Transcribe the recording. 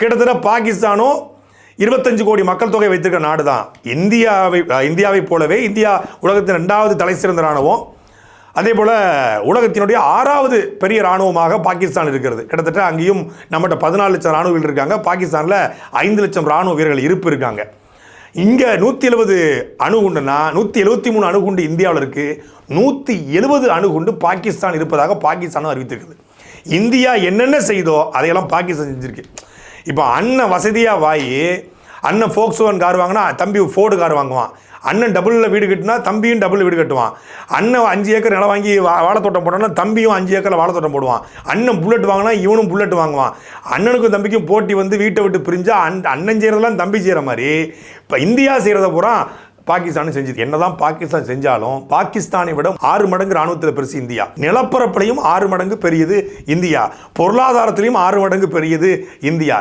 கிட்டத்தட்ட பாகிஸ்தானும் 25 கோடி மக்கள் தொகை வைத்திருக்கிற நாடு தான். இந்தியாவை போலவே இந்தியா உலகத்தின் 2வது தலை சிறந்த இராணுவம். அதே போல் உலகத்தினுடைய 6வது பெரிய இராணுவமாக பாகிஸ்தான் இருக்கிறது. கிட்டத்தட்ட அங்கேயும் நம்மகிட்ட 14 லட்சம் இராணுவ வீரர்கள் இருக்காங்க. பாகிஸ்தானில் 5 லட்சம் இராணுவ வீரர்கள் இருப்பு இருக்காங்க. இங்கே 170 அணுகுண்டுனா 173 அணுகுண்டு இந்தியாவில் இருக்குது. 170 அணுகுண்டு பாகிஸ்தான் இருப்பதாக பாகிஸ்தானும் அறிவித்திருக்குது. இந்தியா என்னென்ன செய்தோ அதையெல்லாம் பாகிஸ்தான் செஞ்சுருக்கு. இப்போ அண்ணன் வசதியாக அண்ணன் ஃபோக்ஸ்வாகன் கார் வாங்கினா தம்பி ஃபோர்டு கார் வாங்குவான். அண்ணன் டபுளில் வீடு கட்டினா தம்பியும் டபுள் வீடு கட்டுவான். அண்ணன் 5 ஏக்கர் நிலம் வாங்கி வாழைத்தோட்டம் போட்டோன்னா தம்பியும் 5 ஏக்கரில் வாழைத்தோட்டம் போடுவான். அண்ணன் புல்லட் வாங்கினா இவனும் புல்லட் வாங்குவான். அண்ணனுக்கும் தம்பிக்கும் போட்டி வந்து வீட்டை விட்டு பிரிஞ்சா அண்ணன் செய்கிறதெல்லாம் தம்பி செய்கிற மாதிரி இப்போ இந்தியா செய்கிறத பூரா பாகிஸ்தான் செஞ்சது. என்னதான் பாகிஸ்தான் செஞ்சாலும் பாகிஸ்தானை விட 6 மடங்கு ராணுவத்தில் பெருசு இந்தியா. நிலப்பரப்பிலையும் 6 மடங்கு பெரியது இந்தியா. பொருளாதாரத்திலையும் 6 மடங்கு பெரியது இந்தியா.